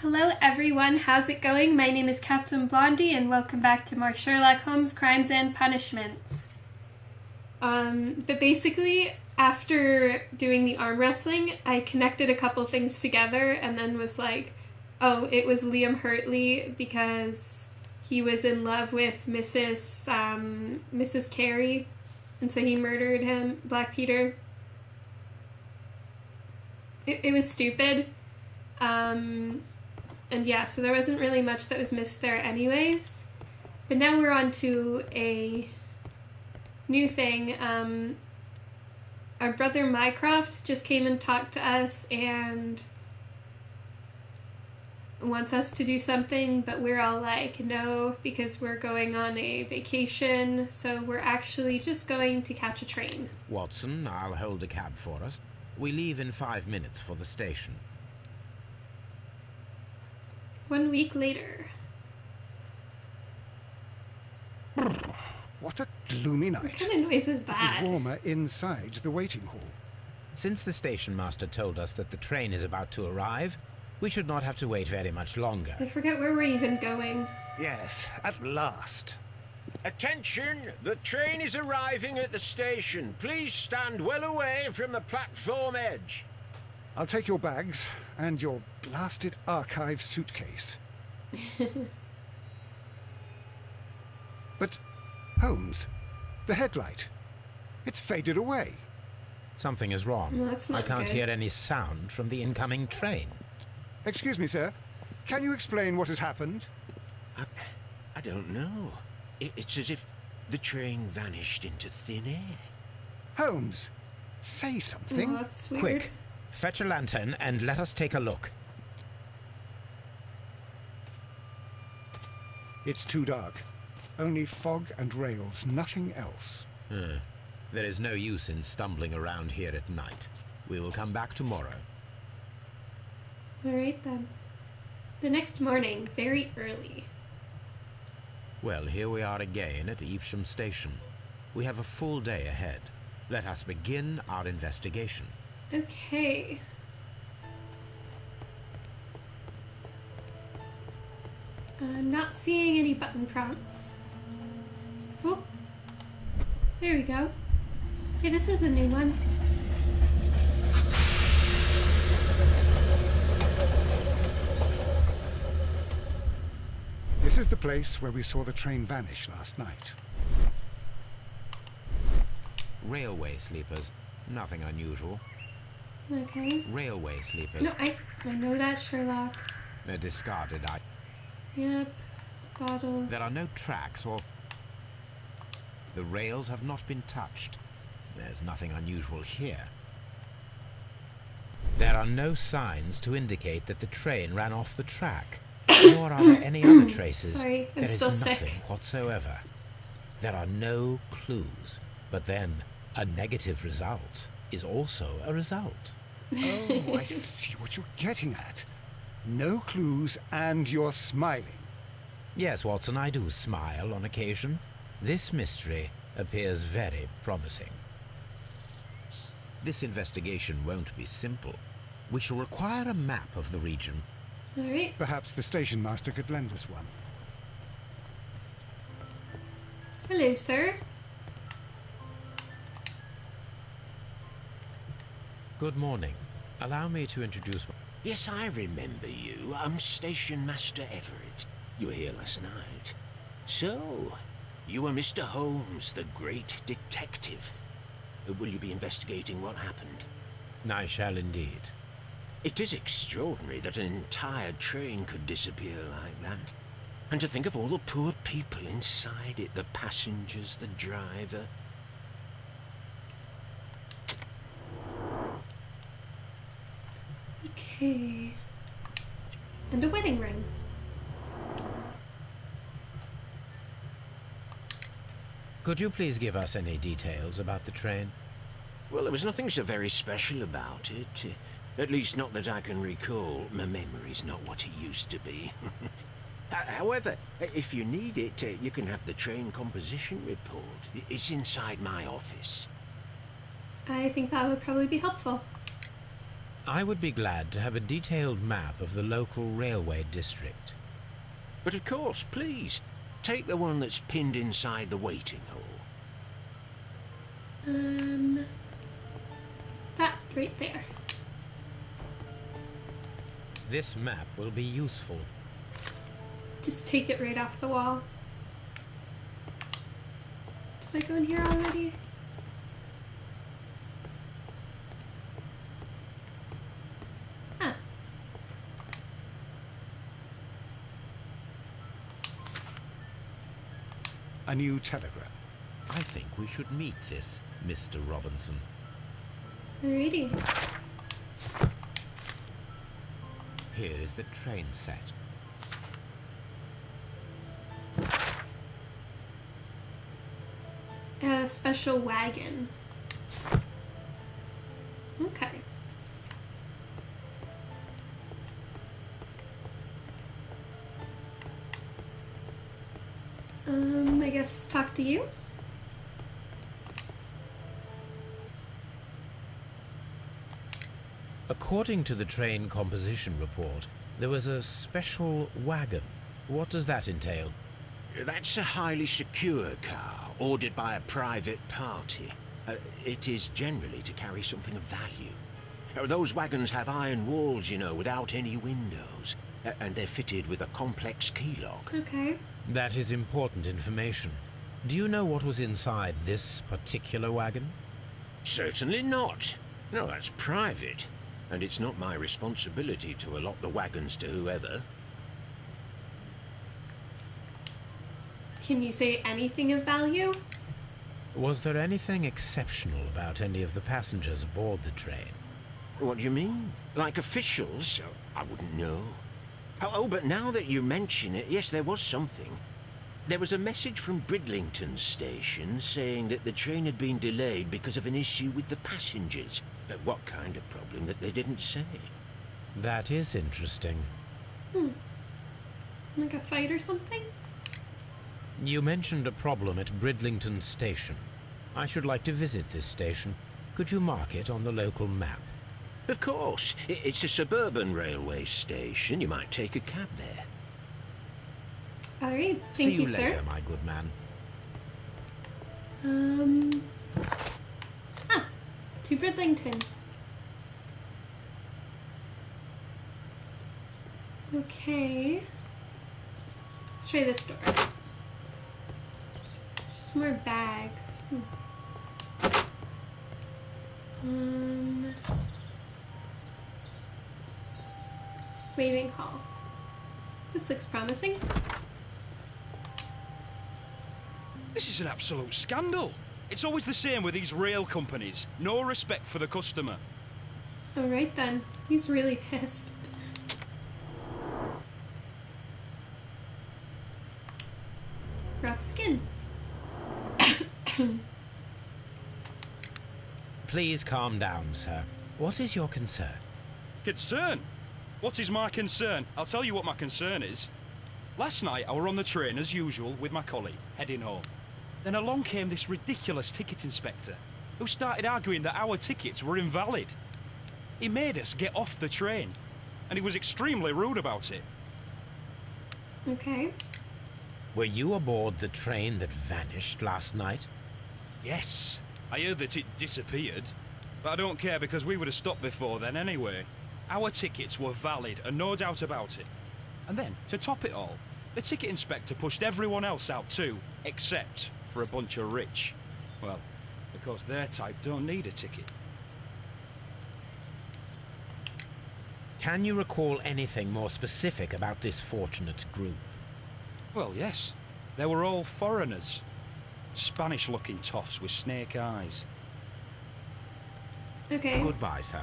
Hello everyone, how's it going? My name is Captain Blondie and welcome back to more Sherlock Holmes Crimes and Punishments. But basically, after doing the arm wrestling, I connected a couple things together and then was like, oh, it was Liam Hurtley because he was in love with Mrs. Carey, and so he murdered him, Black Peter. It was stupid. And yeah, so there wasn't really much that was missed there anyways. But now we're on to a new thing. Our brother Mycroft just came and talked to us and wants us to do something, but we're all like, no, because we're going on a vacation, so we're actually just going to catch a train. Watson, I'll hold a cab for us. We leave in 5 minutes for the station. 1 week later. What a gloomy night. What kind of noise is that? It was warmer inside the waiting hall. Since the station master told us that the train is about to arrive, we should not have to wait very much longer. I forget where we're even going. Yes, at last. Attention! The train is arriving at the station. Please stand well away from the platform edge. I'll take your bags and your blasted archive suitcase. But, Holmes, the headlight, it's faded away. Something is wrong. Well, that's not I can't good. hear any sound from the incoming train. Excuse me, sir. Can you explain what has happened? I don't know. It's as if the train vanished into thin air. Holmes, say something. Oh, that's weird. Quick, fetch a lantern and let us take a look. It's too dark. Only fog and rails, nothing else. There is no use in stumbling around here at night. We will come back tomorrow. Alright then. The next morning, very early. Well, here we are again at Evesham Station. We have a full day ahead. Let us begin our investigation. Okay. I'm not seeing any button prompts. Oh, there we go. Hey, this is a new one. This is the place where we saw the train vanish last night. Railway sleepers. Nothing unusual. Okay. Railway sleepers. No, I know that, Sherlock. A discarded item. Yep. Bottle. There are no tracks or... The rails have not been touched. There's nothing unusual here. There are no signs to indicate that the train ran off the track. Nor are there any other traces. Sorry, I'm There is still nothing sick. whatsoever. There are no clues. But then, a negative result is also a result. Oh, I see what you're getting at. No clues and you're smiling. Yes, Watson, I do smile on occasion. This mystery appears very promising. This investigation won't be simple. We shall require a map of the region. Alright. Perhaps the station master could lend us one. Hello, sir. Good morning. Allow me to introduce... Yes, I remember you. I'm Station Master Everett. You were here last night. So, you were Mr. Holmes, the great detective. Will you be investigating what happened? I shall indeed. It is extraordinary that an entire train could disappear like that. And to think of all the poor people inside it, the passengers, the driver. Okay. And a wedding ring. Could you please give us any details about the train? Well, there was nothing so very special about it. At least not that I can recall. My memory's not what it used to be. However, if you need it, you can have the train composition report. It's inside my office. I think that would probably be helpful. I would be glad to have a detailed map of the local railway district. But of course, please, take the one that's pinned inside the waiting hall. That right there. This map will be useful. Just take it right off the wall. Did I go in here already? Huh. A new telegram. I think we should meet this Mr. Robinson. Alrighty. Here is the train set. A special wagon. Okay. I guess talk to you? According to the train composition report, there was a special wagon. What does that entail? That's a highly secure car, ordered by a private party. It is generally to carry something of value. Those wagons have iron walls, you know, without any windows. And they're fitted with a complex key lock. Okay. That is important information. Do you know what was inside this particular wagon? Certainly not. No, that's private. And it's not my responsibility to allot the wagons to whoever. Can you say anything of value? Was there anything exceptional about any of the passengers aboard the train? What do you mean? Like officials? I wouldn't know. Oh, but now that you mention it, yes, there was something. There was a message from Bridlington station saying that the train had been delayed because of an issue with the passengers. What kind of problem that they didn't say? That is interesting. Like a fight or something? You mentioned a problem at Bridlington station. I should like to visit this station. Could you mark it on the local map? Of course. It's a suburban railway station. You might take a cab there. Alright, See thank you you, later, sir. my good man. To Bridlington. Okay. Let's try this door. Just more bags. Waiting hall. This looks promising. This is an absolute scandal. It's always the same with these rail companies. No respect for the customer. Alright then. He's really pissed. Rough skin. Please calm down, sir. What is your concern? Concern? What is my concern? I'll tell you what my concern is. Last night I were on the train as usual with my colleague, heading home. Then along came this ridiculous ticket inspector, who started arguing that our tickets were invalid. He made us get off the train, and he was extremely rude about it. Okay. Were you aboard the train that vanished last night? Yes, I heard that it disappeared, but I don't care because we would have stopped before then anyway. Our tickets were valid and no doubt about it. And then, to top it all, the ticket inspector pushed everyone else out too, except for a bunch of rich. Well, because their type don't need a ticket. Can you recall anything more specific about this fortunate group? Well, yes. They were all foreigners. Spanish-looking toffs with snake eyes. Okay. Goodbye, sir.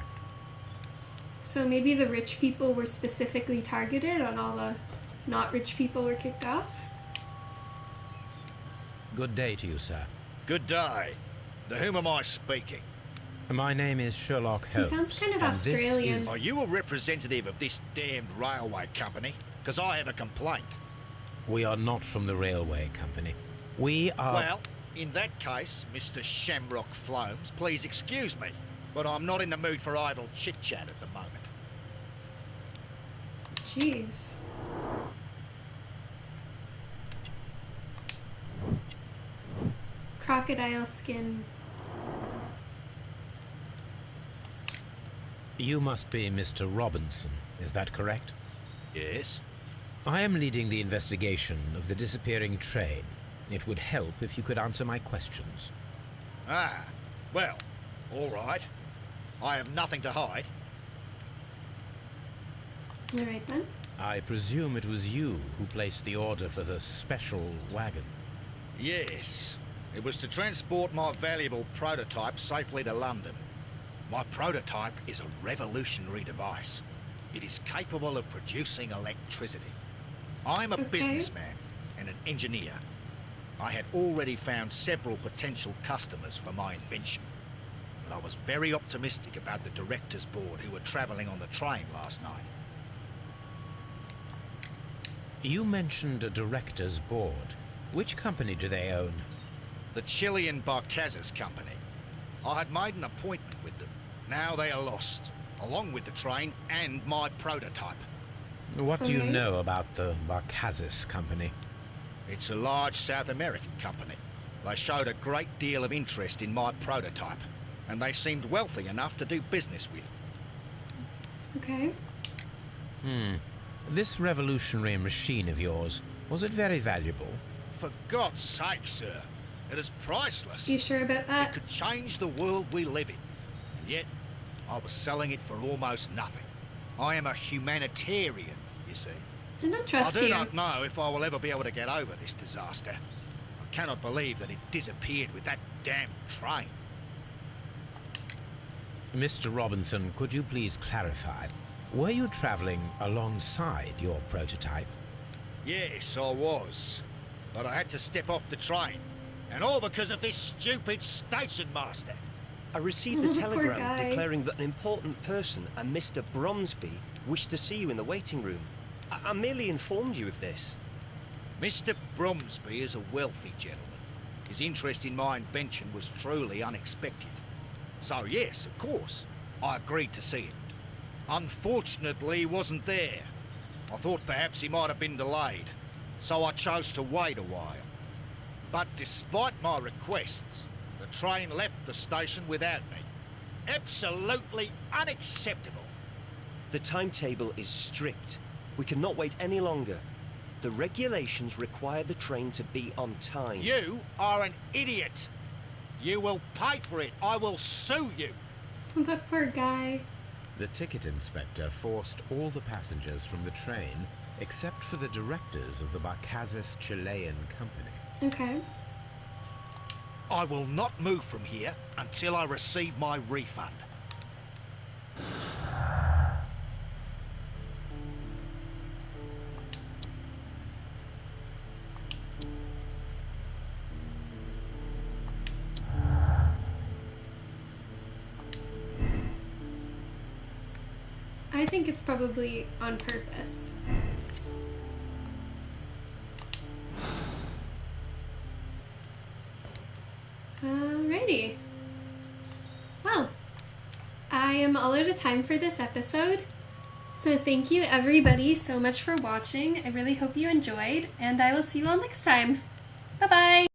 So maybe the rich people were specifically targeted and all the not rich people were kicked off? Good day to you, sir. Good day. To whom am I speaking? My name is Sherlock He Holmes. sounds kind of and this Australian. is- Are you a representative of this damned railway company? Because I have a complaint. We are not from the railway company. We are... Well, in that case, Mr. Shamrock Flomes, please excuse me. but I'm not in the mood for idle chit-chat at the moment. Jeez. Crocodile skin. You must be Mr. Robinson, is that correct? Yes? I am leading the investigation of the disappearing train. It would help if you could answer my questions. Ah, well, all right. I have nothing to hide. Alright then. I presume it was you who placed the order for the special wagon. Yes. It was to transport my valuable prototype safely to London. My prototype is a revolutionary device. It is capable of producing electricity. I'm a businessman and an engineer. I had already found several potential customers for my invention, but I was very optimistic about the directors' board who were travelling on the train last night. You mentioned a director's board. Which company do they own? The Chilean Barcazas Company. I had made an appointment with them. Now they are lost, along with the train and my prototype. What do you know about the Barcazas Company? It's a large South American company. They showed a great deal of interest in my prototype, and they seemed wealthy enough to do business with. Okay. This revolutionary machine of yours, was it very valuable? For God's sake, sir, it is priceless. You sure about It that? could change the world we live in. And yet, I was selling it for almost nothing. I am a humanitarian, you see. I don't I trust do you. not know if I will ever be able to get over this disaster. I cannot believe that it disappeared with that damn train. Mr. Robinson, could you please clarify? Were you traveling alongside your prototype? Yes, I was. But I had to step off the train. And all because of this stupid station master. I received a Poor telegram guy. declaring that an important person, a Mr. Bromsby, wished to see you in the waiting room. I merely informed you of this. Mr. Bromsby is a wealthy gentleman. His interest in my invention was truly unexpected. So yes, of course, I agreed to see him. Unfortunately, he wasn't there. I thought perhaps he might have been delayed, so I chose to wait a while. But despite my requests, the train left the station without me. Absolutely unacceptable. The timetable is strict. We cannot wait any longer. The regulations require the train to be on time. You are an idiot. You will pay for it. I will sue you. The poor guy. The ticket inspector forced all the passengers from the train except for the directors of the Barcazas Chilean Company. Okay. I will not move from here until I receive my refund. I think it's probably on purpose. Alrighty. Well, I am all out of time for this episode. So thank you everybody so much for watching. I really hope you enjoyed, and I will see you all next time. Bye-bye!